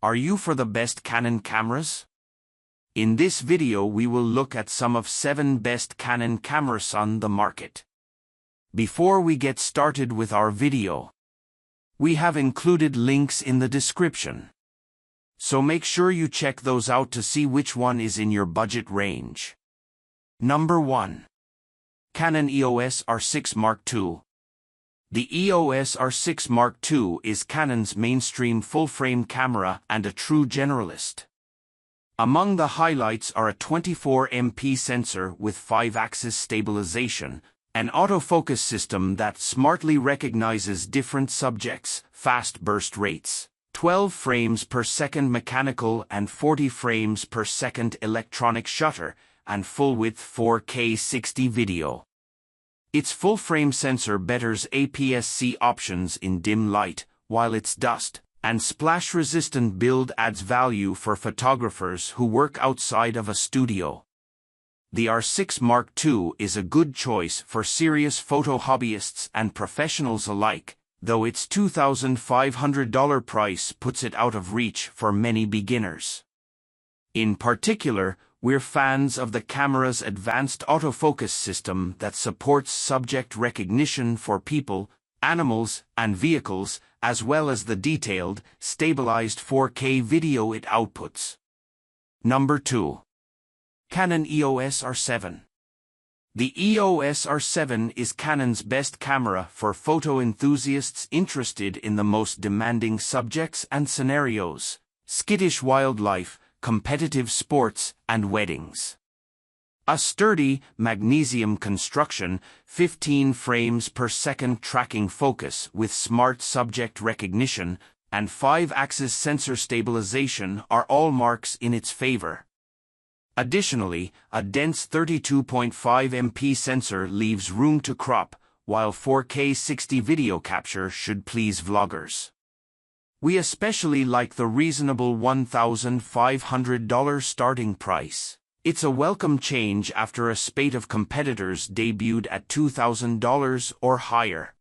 Are you for the best Canon cameras? In this video we will look at some of 7 best Canon cameras on the market. Before we get started with our video, we have included links in the description. So make sure you check those out to see which one is in your budget range. Number 1. Canon EOS R6 Mark II. The EOS R6 Mark II is Canon's mainstream full-frame camera and a true generalist. Among the highlights are a 24MP sensor with 5-axis stabilization, an autofocus system that smartly recognizes different subjects, fast burst rates, 12 frames per second mechanical and 40 frames per second electronic shutter, and full-width 4K 60 video. Its full-frame sensor betters APS-C options in dim light, while its dust and splash-resistant build adds value for photographers who work outside of a studio. The R6 Mark II is a good choice for serious photo hobbyists and professionals alike, though its $2,500 price puts it out of reach for many beginners. In particular, we're fans of the camera's advanced autofocus system that supports subject recognition for people, animals, and vehicles, as well as the detailed, stabilized 4K video it outputs. Number 2. Canon EOS R7. The EOS R7 is Canon's best camera for photo enthusiasts interested in the most demanding subjects and scenarios: skittish wildlife, competitive sports, and weddings. A sturdy, magnesium construction, 15 frames per second tracking focus with smart subject recognition, and 5-axis sensor stabilization are all marks in its favor. Additionally, a dense 32.5MP sensor leaves room to crop, while 4K 60 video capture should please vloggers. We especially like the reasonable $1,500 starting price. It's a welcome change after a spate of competitors debuted at $2,000 or higher.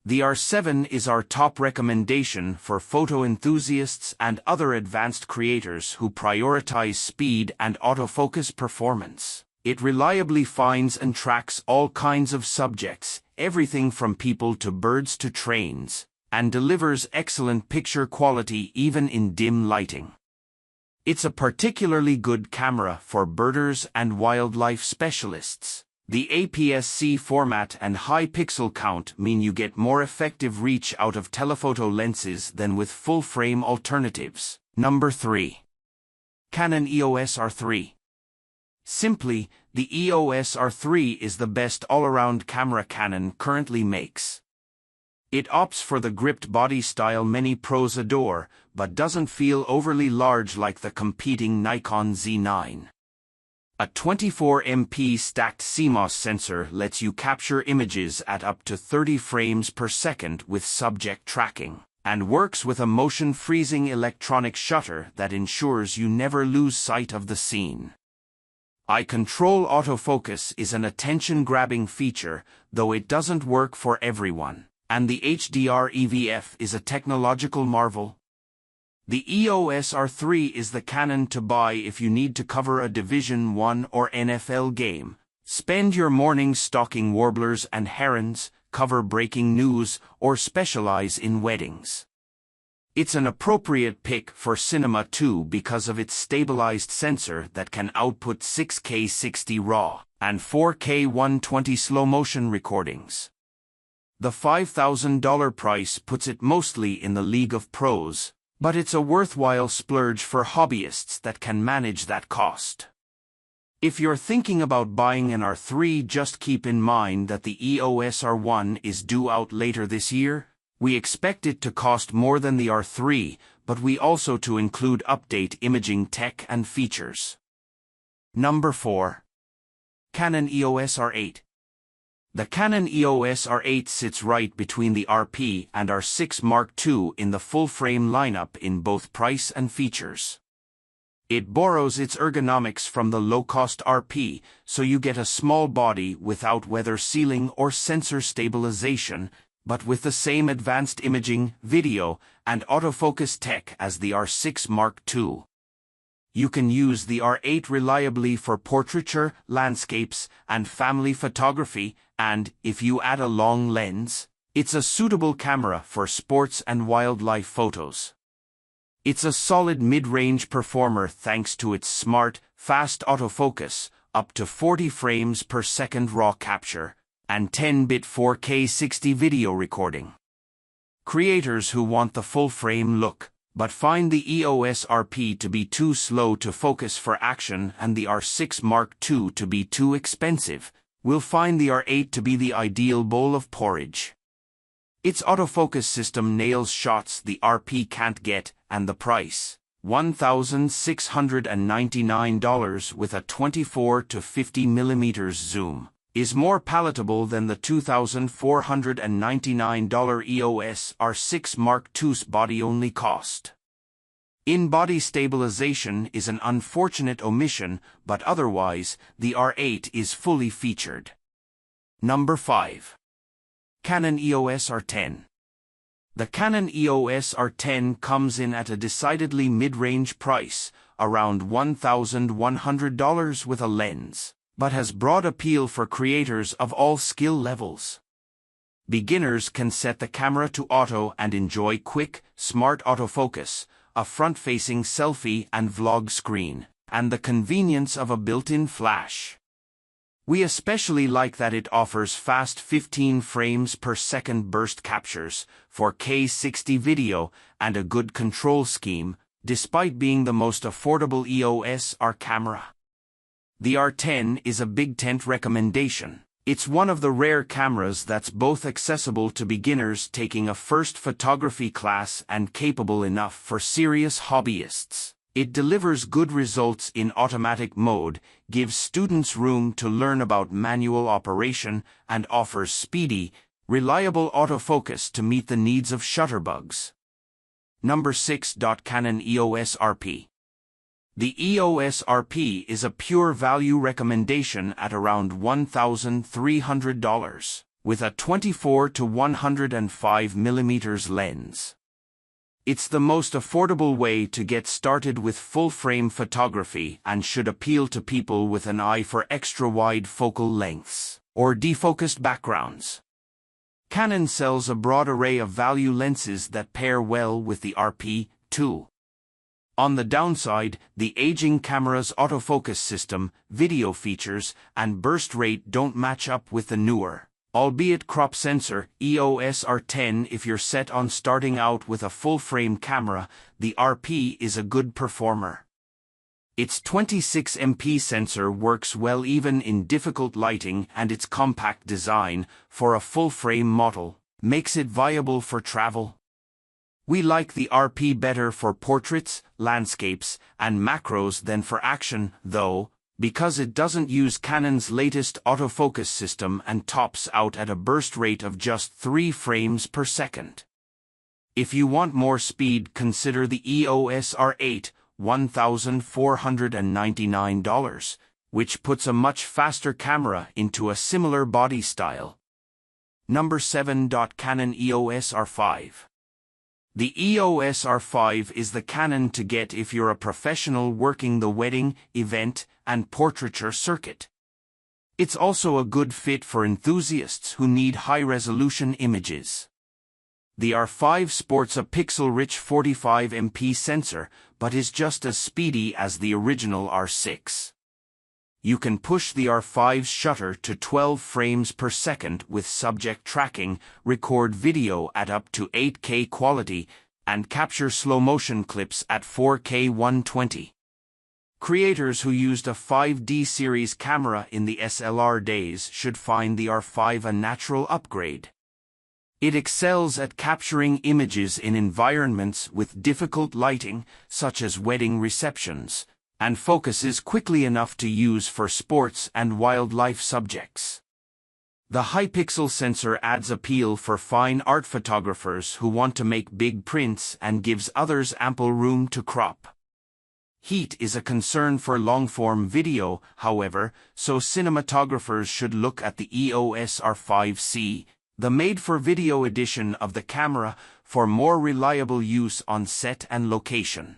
The R7 is our top recommendation for photo enthusiasts and other advanced creators who prioritize speed and autofocus performance. It reliably finds and tracks all kinds of subjects, everything from people to birds to trains, and delivers excellent picture quality even in dim lighting. It's a particularly good camera for birders and wildlife specialists. The APS-C format and high pixel count mean you get more effective reach out of telephoto lenses than with full-frame alternatives. Number 3. Canon EOS R3. Simply, the EOS R3 is the best all-around camera Canon currently makes. It opts for the gripped body style many pros adore, but doesn't feel overly large like the competing Nikon Z9. A 24MP stacked CMOS sensor lets you capture images at up to 30 frames per second with subject tracking, and works with a motion-freezing electronic shutter that ensures you never lose sight of the scene. Eye control autofocus is an attention-grabbing feature, though it doesn't work for everyone. And the HDR EVF is a technological marvel. The EOS R3 is the Canon to buy if you need to cover a Division I or NFL game, spend your mornings stalking warblers and herons, cover breaking news, or specialize in weddings. It's an appropriate pick for cinema too because of its stabilized sensor that can output 6K 60 RAW and 4K 120 slow-motion recordings. The $5,000 price puts it mostly in the league of pros, but it's a worthwhile splurge for hobbyists that can manage that cost. If you're thinking about buying an R3, just keep in mind that the EOS R1 is due out later this year. We expect it to cost more than the R3, but we also to include update imaging tech and features. Number 4. Canon EOS R8. The Canon EOS R8 sits right between the RP and R6 Mark II in the full-frame lineup in both price and features. It borrows its ergonomics from the low-cost RP, so you get a small body without weather sealing or sensor stabilization, but with the same advanced imaging, video, and autofocus tech as the R6 Mark II. You can use the R8 reliably for portraiture, landscapes, and family photography, and, if you add a long lens, it's a suitable camera for sports and wildlife photos. It's a solid mid-range performer thanks to its smart, fast autofocus, up to 40 frames per second RAW capture, and 10-bit 4K 60 video recording. Creators who want the full-frame look, but find the EOS RP to be too slow to focus for action and the R6 Mark II to be too expensive, will find the R8 to be the ideal bowl of porridge. Its autofocus system nails shots the RP can't get, and the price, $1,699 with a 24 to 50 mm zoom, is more palatable than the $2,499 EOS R6 Mark II's body-only cost. In-body stabilization is an unfortunate omission, but otherwise, the R8 is fully featured. Number 5. Canon EOS R10. The Canon EOS R10 comes in at a decidedly mid-range price, around $1,100 with a lens, but has broad appeal for creators of all skill levels. Beginners can set the camera to auto and enjoy quick, smart autofocus, a front-facing selfie and vlog screen, and the convenience of a built-in flash. We especially like that it offers fast 15 frames per second burst captures, 4K 60 video, and a good control scheme, despite being the most affordable EOS R camera. The R10 is a big tent recommendation. It's one of the rare cameras that's both accessible to beginners taking a first photography class and capable enough for serious hobbyists. It delivers good results in automatic mode, gives students room to learn about manual operation, and offers speedy, reliable autofocus to meet the needs of shutterbugs. Number 6. Canon EOS RP. The EOS RP is a pure value recommendation at around $1,300, with a 24 to 105 mm lens. It's the most affordable way to get started with full-frame photography and should appeal to people with an eye for extra-wide focal lengths or defocused backgrounds. Canon sells a broad array of value lenses that pair well with the RP II. On the downside, the aging camera's autofocus system, video features, and burst rate don't match up with the newer, albeit crop sensor, EOS R10. If you're set on starting out with a full-frame camera, the RP is a good performer. Its 26MP sensor works well even in difficult lighting, and its compact design, for a full-frame model, makes it viable for travel. We like the RP better for portraits, landscapes, and macros than for action, though, because it doesn't use Canon's latest autofocus system and tops out at a burst rate of just 3 frames per second. If you want more speed, consider the EOS R8, $1,499, which puts a much faster camera into a similar body style. Number 7. Canon EOS R5. The EOS R5 is the Canon to get if you're a professional working the wedding, event, and portraiture circuit. It's also a good fit for enthusiasts who need high-resolution images. The R5 sports a pixel-rich 45MP sensor, but is just as speedy as the original R6. You can push the R5's shutter to 12 frames per second with subject tracking, record video at up to 8K quality, and capture slow-motion clips at 4K 120. Creators who used a 5D series camera in the SLR days should find the R5 a natural upgrade. It excels at capturing images in environments with difficult lighting, such as wedding receptions, and focuses quickly enough to use for sports and wildlife subjects. The high-pixel sensor adds appeal for fine art photographers who want to make big prints and gives others ample room to crop. Heat is a concern for long-form video, however, so cinematographers should look at the EOS R5C, the made-for-video edition of the camera for more reliable use on set and location.